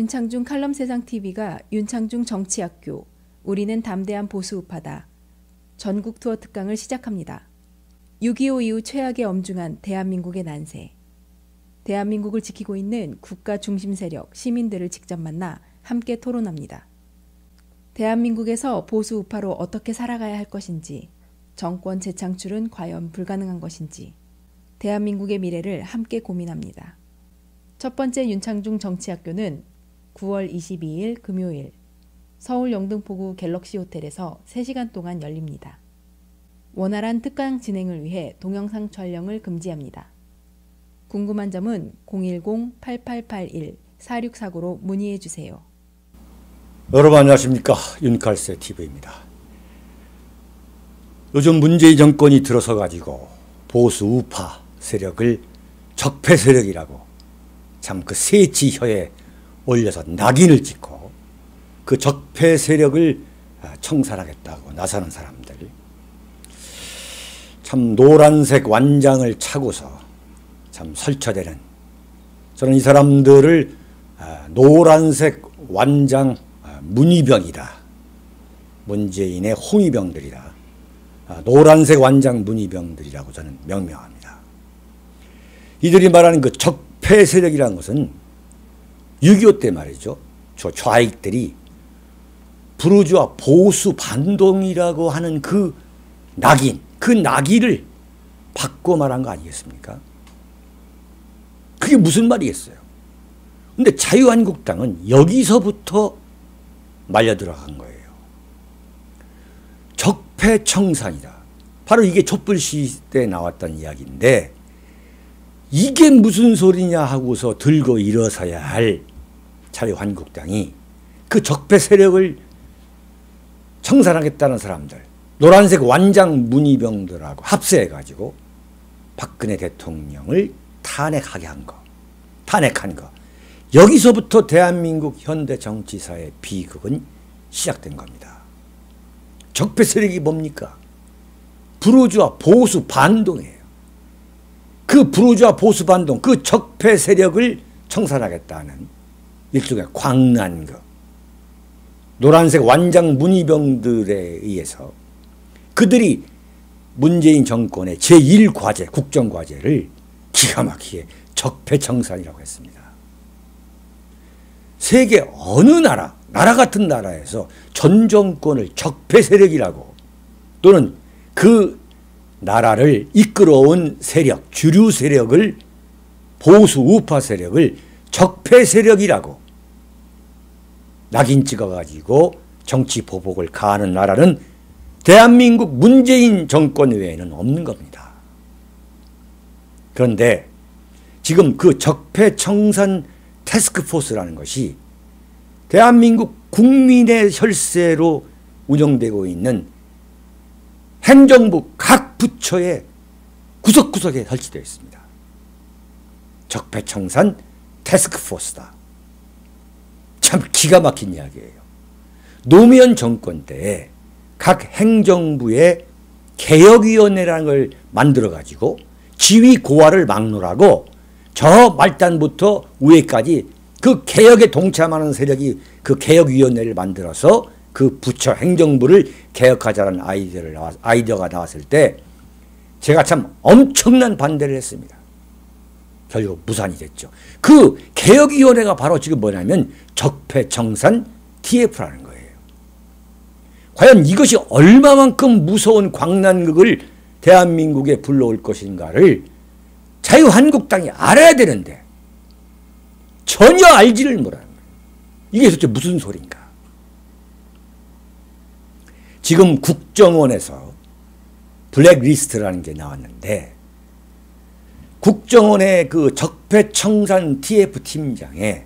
윤창중 칼럼세상TV가 윤창중 정치학교, 우리는 담대한 보수우파다. 전국 투어 특강을 시작합니다. 6.25 이후 최악의 엄중한 대한민국의 난세. 대한민국을 지키고 있는 국가 중심 세력, 시민들을 직접 만나 함께 토론합니다. 대한민국에서 보수우파로 어떻게 살아가야 할 것인지, 정권 재창출은 과연 불가능한 것인지, 대한민국의 미래를 함께 고민합니다. 첫 번째 윤창중 정치학교는 9월 22일 금요일 서울 영등포구 갤럭시 호텔에서 3시간 동안 열립니다. 원활한 특강 진행을 위해 동영상 촬영을 금지합니다. 궁금한 점은 010-8881-4649로 문의해 주세요. 여러분 안녕하십니까, 윤칼세TV입니다. 요즘 문재인 정권이 들어서 가지고 보수 우파 세력을 적폐 세력이라고 참 그 세지혀에 올려서 낙인을 찍고 그 적폐 세력을 청산하겠다고 나서는 사람들, 참 노란색 완장을 차고서 참 설쳐대는, 저는 이 사람들을 노란색 완장 문희병이다, 문재인의 홍위병들이다, 노란색 완장 문희병들이라고 저는 명명합니다. 이들이 말하는 그 적폐 세력이라는 것은 6.25 때 말이죠, 저 좌익들이 부르주아 보수 반동이라고 하는 그 낙인, 그 낙인을 바꿔 말한 거 아니겠습니까? 그게 무슨 말이겠어요? 근데 자유한국당은 여기서부터 말려 들어간 거예요. 적폐청산이다. 바로 이게 촛불 시대에 나왔던 이야기인데, 이게 무슨 소리냐 하고서 들고 일어서야 할 자유한국당이 그 적폐 세력을 청산하겠다는 사람들, 노란색 완장 문희병들하고 합세해가지고 박근혜 대통령을 탄핵한 거. 여기서부터 대한민국 현대 정치사의 비극은 시작된 겁니다. 적폐 세력이 뭡니까? 부르주아 보수 반동이에요. 그 부르주아 보수 반동, 그 적폐 세력을 청산하겠다는 일종의 광란거, 노란색 완장 문희병들에 의해서 그들이 문재인 정권의 제1과제, 국정과제를 기가 막히게 적폐청산이라고 했습니다. 세계 어느 나라 같은 나라에서 전 정권을 적폐 세력이라고, 또는 그 나라를 이끌어온 세력, 주류 세력을, 보수 우파 세력을 적폐 세력이라고 낙인 찍어가지고 정치 보복을 가하는 나라는 대한민국 문재인 정권 외에는 없는 겁니다. 그런데 지금 그 적폐 청산 태스크포스라는 것이 대한민국 국민의 혈세로 운영되고 있는 행정부 각 부처의 구석구석에 설치되어 있습니다. 적폐청산 태스크포스다. 참 기가 막힌 이야기예요. 노무현 정권 때에 각 행정부에 개혁위원회라는 걸 만들어가지고 지위 고하를 막론하고 저 말단부터 위에까지 그 개혁에 동참하는 세력이 그 개혁위원회를 만들어서 그 부처 행정부를 개혁하자는 아이디어가 나왔을 때 제가 참 엄청난 반대를 했습니다. 결국 무산이 됐죠. 그 개혁위원회가 바로 지금 뭐냐면 적폐청산 TF라는 거예요. 과연 이것이 얼마만큼 무서운 광란극을 대한민국에 불러올 것인가를 자유한국당이 알아야 되는데 전혀 알지를 못하는 거예요. 이게 도대체 무슨 소린가? 지금 국정원에서 블랙리스트라는 게 나왔는데, 국정원의 그 적폐청산 TF 팀장에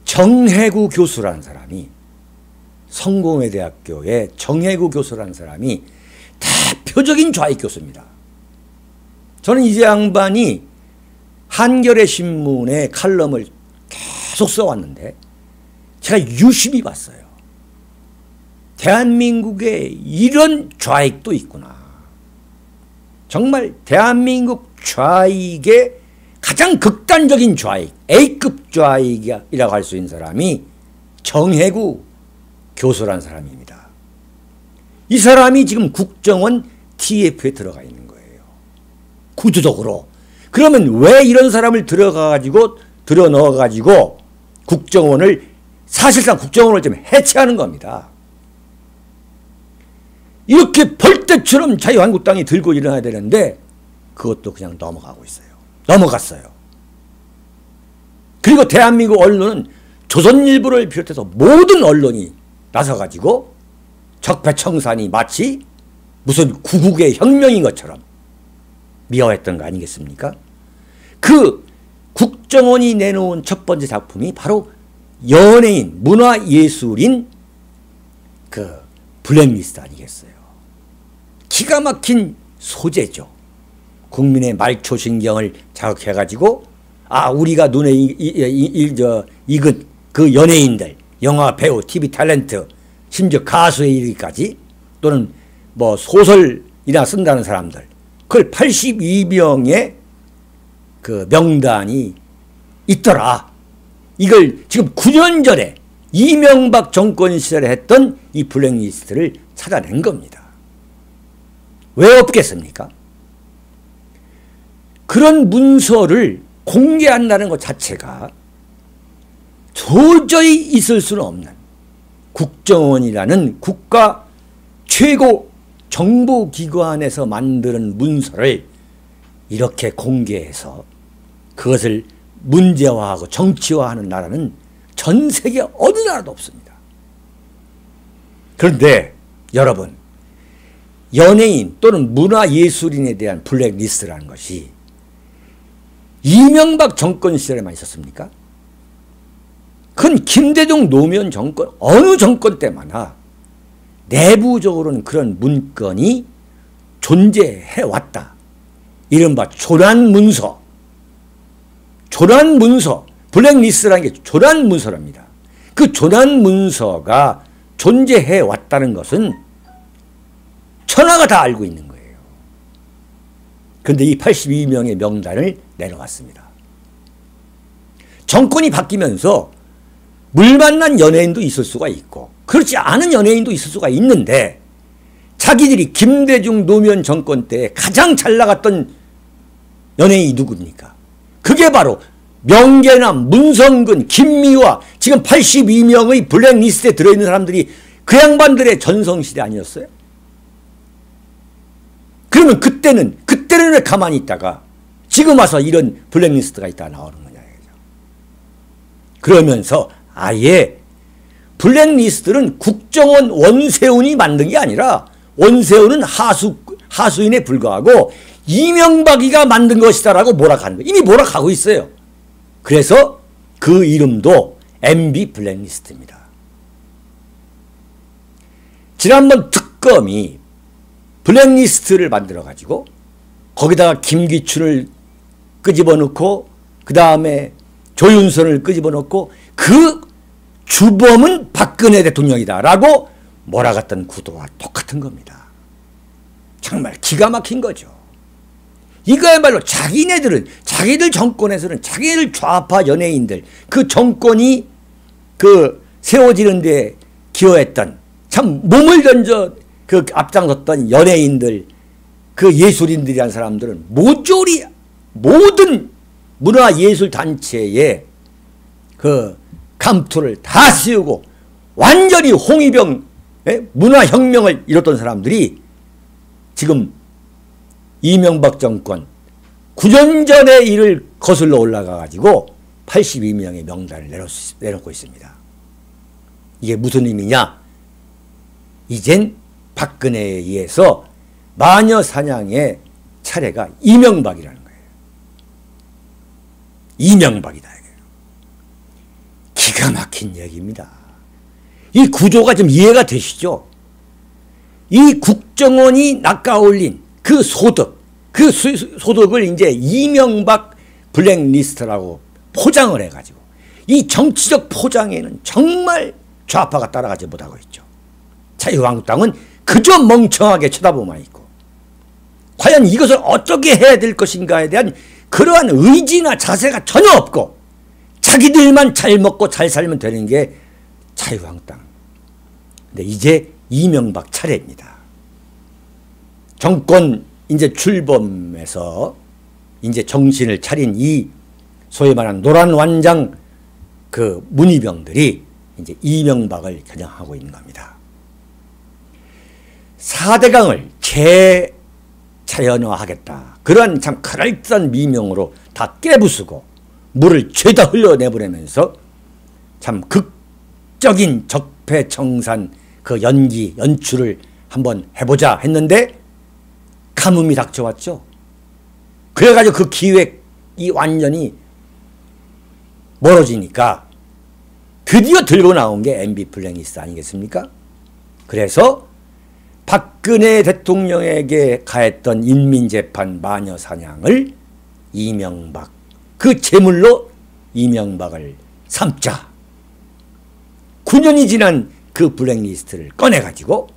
정혜구 교수라는 사람이, 성공회대학교의 정혜구 교수라는 사람이 대표적인 좌익 교수입니다. 저는 이 양반이 한겨레 신문의 칼럼을 계속 써왔는데 제가 유심히 봤어요. 대한민국에 이런 좌익도 있구나. 정말 대한민국 좌익의 가장 극단적인 좌익, A급 국좌이라고 할 수 있는 사람이 정혜구 교수라는 사람입니다. 이 사람이 지금 국정원 TF에 들어가 있는 거예요. 구조적으로. 그러면 왜 이런 사람을 들어 넣어가지고 국정원을, 사실상 국정원을 좀 해체하는 겁니다. 이렇게 벌떼처럼 자유한국당이 들고 일어나야 되는데 그것도 그냥 넘어가고 있어요. 넘어갔어요. 그리고 대한민국 언론은 조선일보를 비롯해서 모든 언론이 나서가지고 적폐청산이 마치 무슨 구국의 혁명인 것처럼 미화했던 거 아니겠습니까? 그 국정원이 내놓은 첫 번째 작품이 바로 연예인, 문화예술인 그 블랙리스트 아니겠어요. 기가 막힌 소재죠. 국민의 말초신경을 자극해가지고 우리가 눈에 익은 그 연예인들, 영화 배우, TV 탤런트, 심지어 가수에 이르기까지, 또는 뭐 소설이나 쓴다는 사람들, 그걸 82명의 그 명단이 있더라. 이걸 지금 9년 전에 이명박 정권 시절에 했던 이 블랙리스트를 찾아낸 겁니다. 왜 없겠습니까? 그런 문서를 공개한다는 것 자체가 도저히 있을 수는 없는, 국정원이라는 국가 최고 정보기관에서 만드는 문서를 이렇게 공개해서 그것을 문제화하고 정치화하는 나라는 전 세계 어느 나라도 없습니다. 그런데 여러분, 연예인 또는 문화예술인에 대한 블랙리스트라는 것이 이명박 정권 시절에만 있었습니까? 그건 김대중 노무현 정권, 어느 정권 때마다 내부적으로는 그런 문건이 존재해왔다. 이른바 조난문서, 블랙리스트라는 게 조난문서랍니다. 그 조난문서가 존재해왔다는 것은 천하가 다 알고 있는 거예요. 그런데 이 82명의 명단을 내놓았습니다. 정권이 바뀌면서 물 만난 연예인도 있을 수가 있고 그렇지 않은 연예인도 있을 수가 있는데, 자기들이 김대중 노무현 정권 때 가장 잘 나갔던 연예인이 누굽니까? 그게 바로 명계남, 문성근, 김미화, 지금 82명의 블랙리스트에 들어있는 사람들이 그 양반들의 전성시대 아니었어요? 그러면 그때는 왜 가만히 있다가 지금 와서 이런 블랙리스트가 있다 나오는 거냐. 그러면서 아예 블랙리스트는 국정원 원세훈이 만든 게 아니라, 원세훈은 하수인에 불과하고 이명박이가 만든 것이다라고 몰아가는 거예요. 이미 몰아가고 있어요. 그래서 그 이름도 MB 블랙리스트입니다. 지난번 특검이 블랙리스트를 만들어가지고 거기다가 김기춘을 끄집어 넣고 그 다음에 조윤선을 끄집어 넣고 그 주범은 박근혜 대통령이다 라고 몰아갔던 구도와 똑같은 겁니다. 정말 기가 막힌 거죠. 이거야말로 자기들 정권에서는 자기들 좌파 연예인들, 그 정권이 그 세워지는 데 기여했던, 참 몸을 던져 그 앞장섰던 연예인들, 그 예술인들이란 사람들은 모조리 모든 문화예술단체에 그 감투를 다 씌우고 완전히 홍위병 문화혁명을 이뤘던 사람들이 지금 이명박 정권 9년 전의 일을 거슬러 올라가 가지고 82명의 명단을 내놓고 있습니다. 이게 무슨 의미냐? 이젠 박근혜에 의해서 마녀 사냥의 차례가 이명박이라는 거예요. 이명박이다. 기가 막힌 얘기입니다. 이 구조가 좀 이해가 되시죠? 이 국정원이 낚아올린 그 소득을 이제 이명박 블랙리스트라고 포장을 해가지고, 이 정치적 포장에는 정말 좌파가 따라가지 못하고 있죠. 자유한국당은 그저 멍청하게 쳐다보만 있고, 과연 이것을 어떻게 해야 될 것인가에 대한 그러한 의지나 자세가 전혀 없고, 자기들만 잘 먹고 잘 살면 되는 게 자유한국당. 근데 이제 이명박 차례입니다. 정권 이제 출범해서 이제 정신을 차린 이 소위 말하는 노란 완장 그 문희병들이 이제 이명박을 겨냥하고 있는 겁니다. 4대강을 재자연화하겠다. 그러한 참 그럴듯한 미명으로 다 깨부수고 물을 죄다 흘러내보내면서 참 극적인 적폐청산 그 연출을 한번 해보자 했는데 가뭄이 닥쳐왔죠. 그래가지고 그 기획이 완전히 멀어지니까 드디어 들고 나온 게 MB 블랙리스트 아니겠습니까? 그래서 박근혜 대통령에게 가했던 인민재판 마녀사냥을 이명박, 그 제물로 이명박을 삼자. 9년이 지난 그 블랙리스트를 꺼내가지고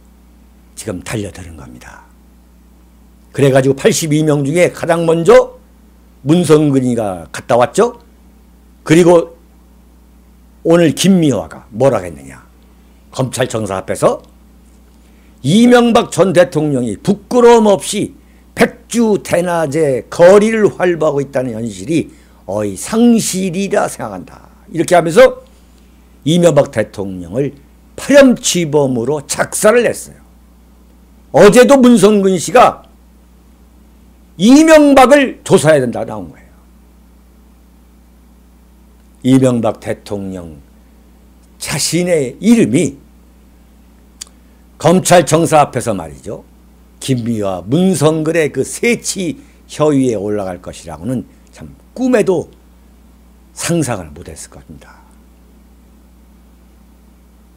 지금 달려드는 겁니다. 그래가지고 82명 중에 가장 먼저 문성근이가 갔다 왔죠. 그리고 오늘 김미화가 뭐라 했느냐. 검찰청사 앞에서 이명박 전 대통령이 부끄러움 없이 백주 대낮에 거리를 활보하고 있다는 현실이 어이 상실이라 생각한다. 이렇게 하면서 이명박 대통령을 파렴치범으로 작사를 냈어요. 어제도 문성근 씨가 이명박을 조사해야 된다 나온 거예요. 이명박 대통령 자신의 이름이 검찰청사 앞에서 말이죠. 김미화, 문성근의 그 세치 혀위에 올라갈 것이라고는 참 꿈에도 상상을 못했을 겁니다.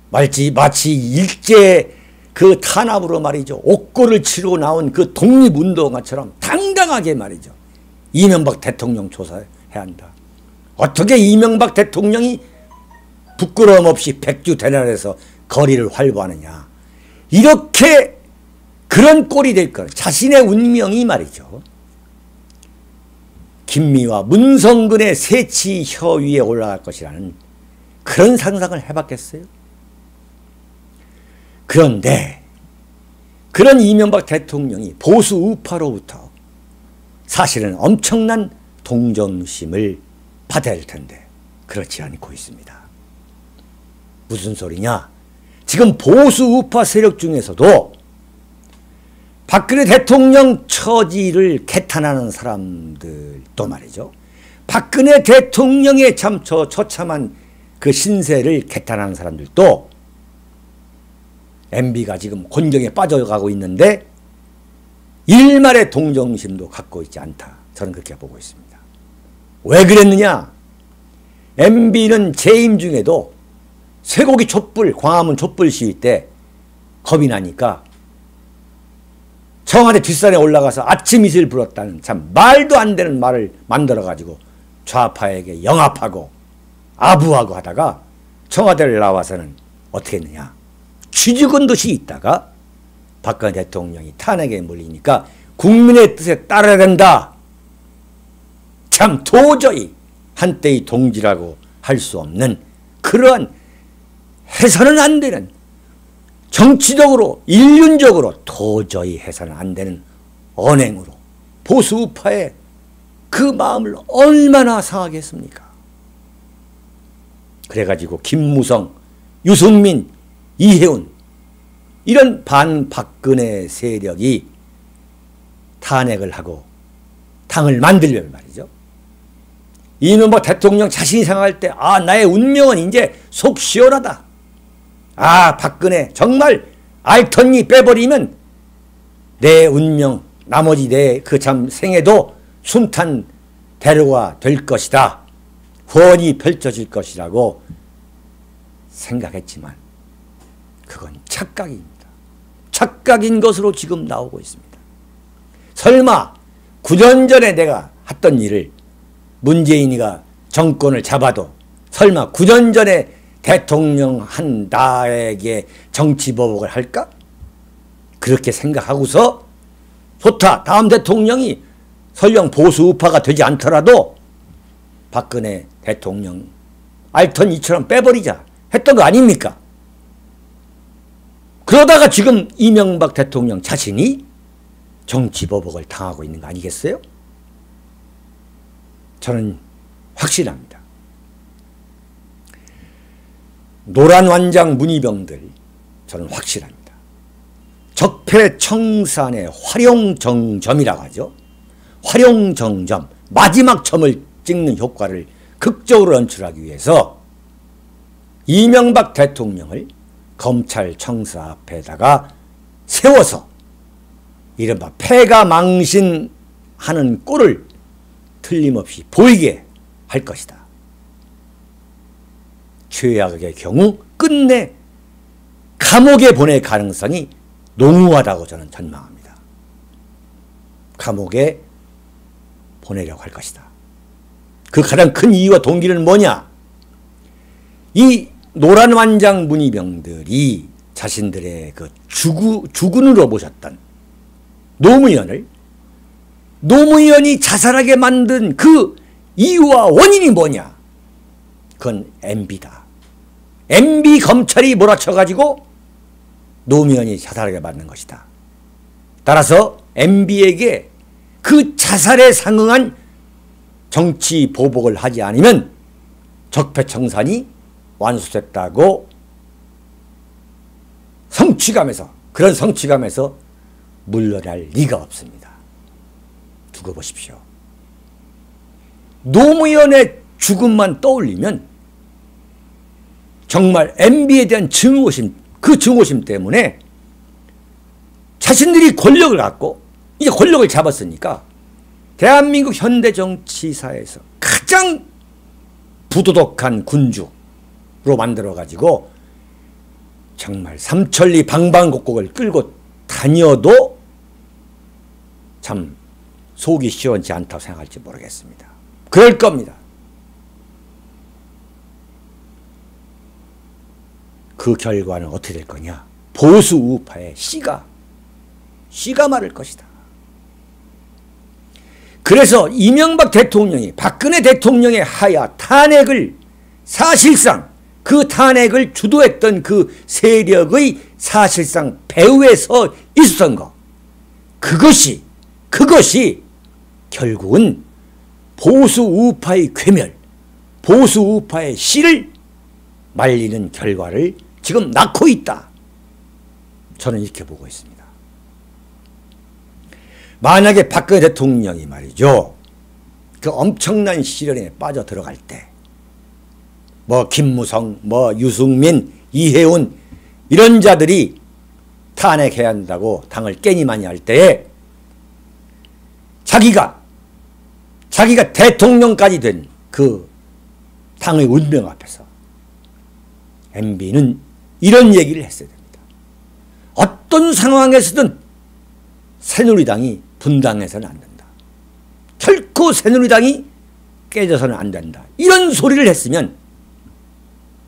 마치 일제 그 탄압으로 말이죠. 옥고를 치르고 나온 그 독립운동가처럼 당당하게 말이죠. 이명박 대통령 조사해야 한다. 어떻게 이명박 대통령이 부끄러움 없이 백주 대낮에서 거리를 활보하느냐. 이렇게 그런 꼴이 될 것. 자신의 운명이 말이죠. 김미화, 문성근의 세치 혀 위에 올라갈 것이라는 그런 상상을 해봤겠어요? 그런데 그런 이명박 대통령이 보수 우파로부터 사실은 엄청난 동정심을 받아야 할 텐데 그렇지 않고 있습니다. 무슨 소리냐? 지금 보수 우파 세력 중에서도 박근혜 대통령 처지를 개탄하는 사람들도 말이죠. 박근혜 대통령의 참 처참한 그 신세를 개탄하는 사람들도 MB가 지금 곤경에 빠져가고 있는데 일말의 동정심도 갖고 있지 않다. 저는 그렇게 보고 있습니다. 왜 그랬느냐? MB는 재임 중에도 쇠고기 촛불, 광화문 촛불 시위 때 겁이 나니까 청와대 뒷산에 올라가서 아침 이슬 불었다는 참 말도 안 되는 말을 만들어가지고 좌파에게 영합하고 아부하고 하다가 청와대를 나와서는 어떻게 했느냐. 쥐죽은 듯이 있다가 박근혜 대통령이 탄핵에 몰리니까 국민의 뜻에 따라야 된다. 참 도저히 한때의 동지라고 할 수 없는 그러한 해서는 안 되는 정치적으로 인륜적으로 도저히 해서는 안 되는 언행으로 보수 우파의 그 마음을 얼마나 상하게 했습니까? 그래가지고 김무성, 유승민, 이혜훈 이런 반박근혜 세력이 탄핵을 하고 당을 만들려면 말이죠. 이명박 대통령 자신이 생각할 때 아 나의 운명은 이제 속 시원하다. 아 박근혜 정말 알턴니 빼버리면 내 운명 나머지 내 그 참 생애도 순탄 대로가 될 것이다. 후원이 펼쳐질 것이라고 생각했지만 그건 착각입니다. 착각인 것으로 지금 나오고 있습니다. 설마 9년 전에 내가 했던 일을 문재인이가 정권을 잡아도 설마 9년 전에 대통령 한 나에게 정치보복을 할까? 그렇게 생각하고서 좋다. 다음 대통령이 설령 보수 우파가 되지 않더라도 박근혜 대통령 알턴 이처럼 빼버리자 했던 거 아닙니까? 그러다가 지금 이명박 대통령 자신이 정치보복을 당하고 있는 거 아니겠어요? 저는 확신합니다. 노란완장 문희병들 저는 확실합니다. 적폐청산의 활용정점이라고 하죠. 활용정점, 마지막 점을 찍는 효과를 극적으로 연출하기 위해서 이명박 대통령을 검찰청사 앞에다가 세워서 이른바 패가망신하는 꼴을 틀림없이 보이게 할 것이다. 최악의 경우 끝내 감옥에 보낼 가능성이 농후하다고 저는 전망합니다. 감옥에 보내려고 할 것이다. 그 가장 큰 이유와 동기는 뭐냐? 이 노란완장 문희병들이 자신들의 그 주군으로 모셨던 노무현이 자살하게 만든 그 이유와 원인이 뭐냐? 그건 MB다. MB 검찰이 몰아쳐가지고 노무현이 자살하게 만든 것이다. 따라서 MB에게 그 자살에 상응한 정치 보복을 하지 않으면 적폐청산이 완수됐다고 그런 성취감에서 물러날 리가 없습니다. 두고 보십시오. 노무현의 죽음만 떠올리면 정말 MB에 대한 증오심, 그 증오심 때문에 자신들이 권력을 갖고 이제 권력을 잡았으니까 대한민국 현대 정치사에서 가장 부도덕한 군주로 만들어가지고 정말 삼천리 방방곡곡을 끌고 다녀도 참 속이 시원치 않다고 생각할지 모르겠습니다. 그럴 겁니다. 그 결과는 어떻게 될 거냐? 보수 우파의 씨가 마를 것이다. 그래서 이명박 대통령이 박근혜 대통령의 하야 탄핵을 사실상 그 탄핵을 주도했던 그 세력의 사실상 배후에 서 있었던 것, 그것이 결국은 보수 우파의 괴멸, 보수 우파의 씨를 말리는 결과를 지금 낳고 있다. 저는 이렇게 보고 있습니다. 만약에 박근혜 대통령이 말이죠, 그 엄청난 시련에 빠져 들어갈 때, 김무성, 유승민, 이해운 이런 자들이 탄핵해야 한다고 당을 깨니 많이 할 때에 자기가 대통령까지 된 그 당의 운명 앞에서 MB는 이런 얘기를 했어야 됩니다. 어떤 상황에서든 새누리당이 분당해서는 안 된다. 결코 새누리당이 깨져서는 안 된다. 이런 소리를 했으면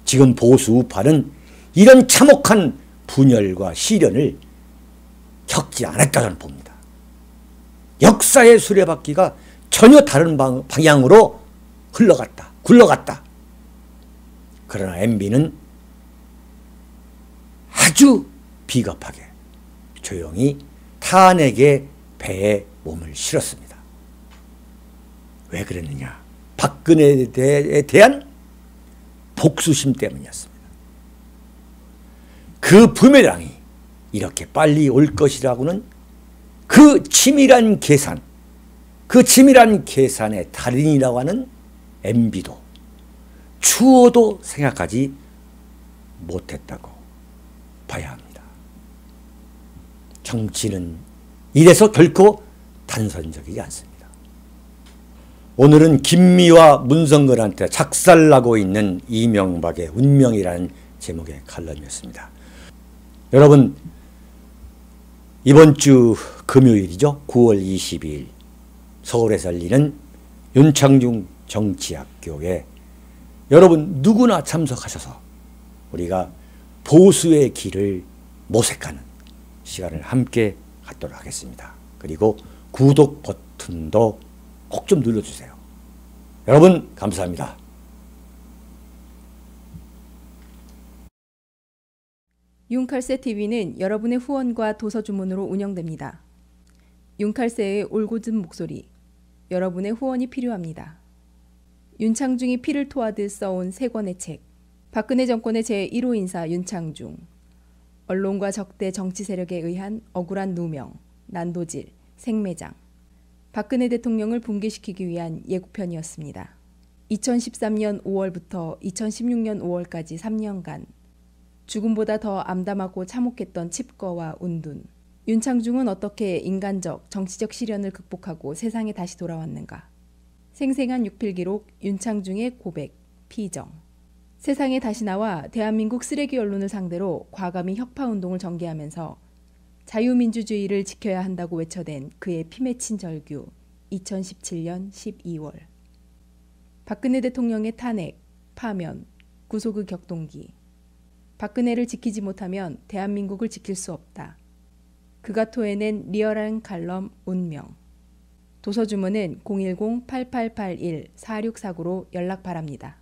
지금 보수 우파는 이런 참혹한 분열과 시련을 겪지 않았다 저는 봅니다. 역사의 수레바퀴가 전혀 다른 방향으로 굴러갔다. 그러나 MB는 아주 비겁하게 조용히 탄핵의 배에 몸을 실었습니다. 왜 그랬느냐? 박근혜에 대한 복수심 때문이었습니다. 그 부메랑이 이렇게 빨리 올 것이라고는 그 치밀한 계산의 달인이라고 하는 MB도 추호도 생각하지 못했다고 봐야 합니다. 정치는 이래서 결코 단선적이지 않습니다. 오늘은 김미화 문성근한테 작살나고 있는 이명박의 운명이라는 제목의 칼럼이었습니다. 여러분, 이번 주 금요일이죠. 9월 22일 서울에서 열리는 윤창중 정치학교에 여러분 누구나 참석하셔서 우리가 보수의 길을 모색하는 시간을 함께 갖도록 하겠습니다. 그리고 구독 버튼도 꼭 좀 눌러주세요. 여러분 감사합니다. 윤칼세 TV는 여러분의 후원과 도서 주문으로 운영됩니다. 윤칼세의 올곧은 목소리, 여러분의 후원이 필요합니다. 윤창중이 피를 토하듯 써온 세 권의 책, 박근혜 정권의 제1호 인사 윤창중, 언론과 적대 정치 세력에 의한 억울한 누명, 난도질, 생매장, 박근혜 대통령을 붕괴시키기 위한 예고편이었습니다. 2013년 5월부터 2016년 5월까지 3년간 죽음보다 더 암담하고 참혹했던 칩거와 운둔. 윤창중은 어떻게 인간적, 정치적 시련을 극복하고 세상에 다시 돌아왔는가. 생생한 육필기록 윤창중의 고백, 피정. 세상에 다시 나와 대한민국 쓰레기 언론을 상대로 과감히 혁파운동을 전개하면서 자유민주주의를 지켜야 한다고 외쳐댄 그의 피 맺힌 절규 2017년 12월. 박근혜 대통령의 탄핵, 파면, 구속의 격동기. 박근혜를 지키지 못하면 대한민국을 지킬 수 없다. 그가 토해낸 리얼한 칼럼 운명. 도서 주문은 010-8881-4649로 연락 바랍니다.